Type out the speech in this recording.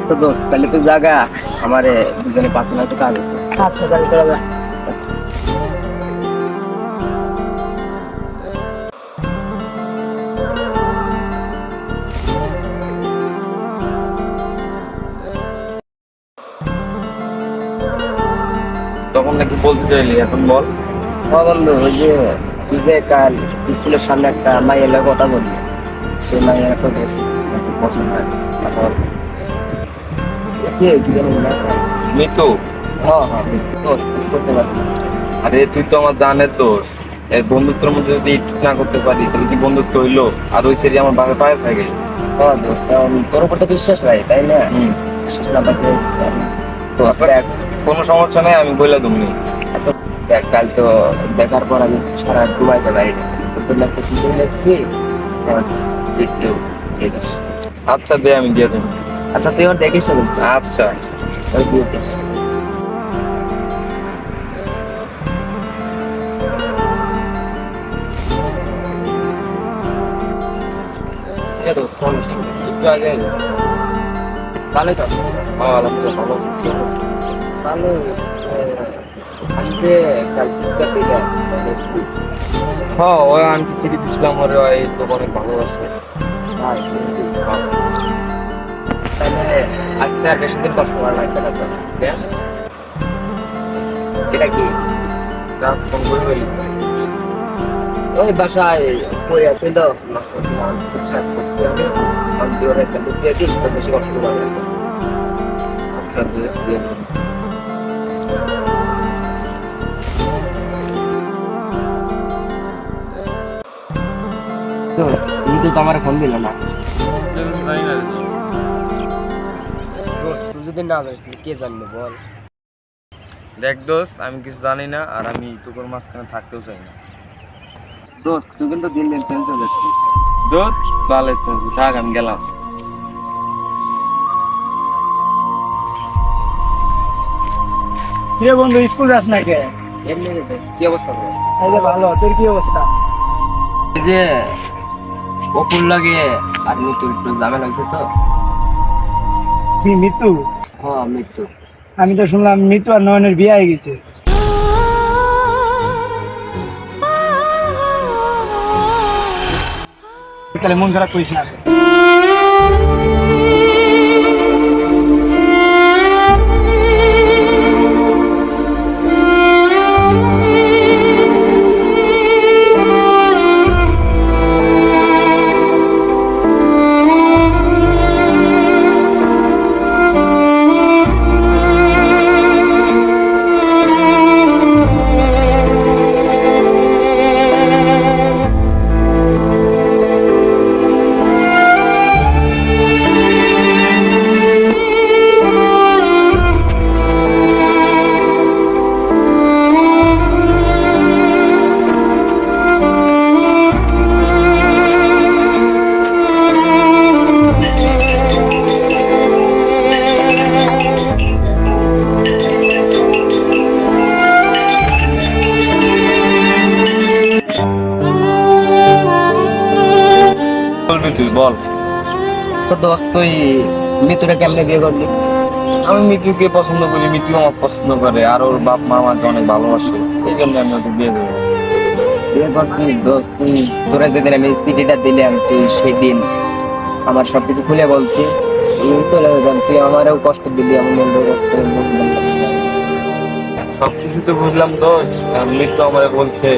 আচ্ছা দোস্ত, তাহলে তুই জাগা, আমারে দুজনে পার্সোনাল একটু কাজ আছে। আচ্ছা তাহলে তোরা যা। তখন নাকি বলতে চাইলি, এখন বল। ও বন্ধু, ওই যে তুই যে কাল স্কুলের সামনে একটা মাইয়ের লাগে কথা বললি, সেই মাইয়ের তো দোস্ত আমার খুব পছন্দ হয়ে গেছে। এখন কি জানি না। মিতু, হ্যাঁ হ্যাঁ, দোস্ত কিছু করতে পারবি না। আরে তুই তো আমার জানের দোষ। এর বন্ধুত্বের মধ্যে যদি ঠিক না করতে পারি তাহলে কি বন্ধুত্ব হইলো? আর ওই সেরি আমার বাপে পায়ে থাকে। হ্যাঁ দোস্ত, এখন তোর উপর তো বিশ্বাস রাই, তাই না? হুম। বিশ্বাস না থাকলে কিছু হবে না। দোস্ত দেখ, কোনো সমস্যা নেই, আমি বইলা তুমি। আচ্ছা দেখ, কাল তো দেখার পর আমি সারা রাত ঘুমাইতে পারিনি। তোর জন্য একটা চিঠি লিখছি, আর তুই একটু দিয়ে দিস। আচ্ছা দে, আমি দিয়ে দেবো। আচ্ছা তুই আর দেখিস না কিন্তু, আচ্ছা। ওই দিয়ে দিস। ঠিক আছে দোস্ত, সমস্যা নেই। একটু আগে ভালোই তো আছিস? আলহামদুলিল্লাহ ভালো আছি। কি অবস্থা? ভালো। আমি যে কাল চিৎকার দিলাম, মানে কি হ্যাঁ, ওই আন্টি চিঠি দিছিলাম, ওরে ওই তো অনেক ভালোবাসে। ভাই শুনবি? তাহলে আসতে আর বেশি দিন কষ্ট করা লাগবে না তো। কেন? এটা কি? জাস্ট ফোন করে ওই বাসায় পড়ে আছিল, নষ্ট করছিলাম, ঠিকঠাক করছি আমি। আমি দিয়ে ওরা একটা দুধ দিয়ে দিস, তো বেশি কষ্ট করা লাগবে না। আচ্ছা দিয়ে দিয়ে দেবো। তুই তো আমার ফোন দিল না। জানি না রে দোস্ত। দোস্ত তুই যদি না যাস তাহলে কে জানবে বল? দেখ দোস্ত, আমি কিছু জানি না, আর আমি তোর মাঝখানে থাকতেও চাই না। দোস্ত তুই কিন্তু দিন দিন চেঞ্জ হয়ে যাচ্ছিস। দোস্ত ভালো থাক, আমি গেলাম। কিরে বন্ধু, স্কুল যাস না কে? এমনি রে দোস্ত, কি অবস্থা তোর? এই যে ভালো, তোর কি অবস্থা? এই যে অপুর লাগে আর মৃত্যুর একটু ঝামেলা হয়েছে তো। কি মৃত্যু? হ্যাঁ মৃত্যু। আমি তো শুনলাম মৃত্যু আর নয়নের বিয়ে হয়ে গেছে। তাহলে মন খারাপ করিস না। বলবি তুই বল। আচ্ছা দোস্ত, তুই মৃত্যুরে কেমনে বিয়ে করলি? আমি মিতুকে পছন্দ করি, মিতু আমার পছন্দ করে, আর ওর বাপ মা আমাকে অনেক ভালোবাসে, এই জন্য আমি ওকে বিয়ে দেবো। বিয়ে করবি দোস্ত? তুই তোরা যেদিন আমি চিঠিটা দিলাম, তুই সেদিন আমার সবকিছু খুলে বলছি, তুই চলে যেতাম। তুই আমারও কষ্ট দিলি, আমার মনটা কষ্ট বুঝলাম না। সবকিছু তো বুঝলাম দোষ, কারণ মিতু আমারে বলছে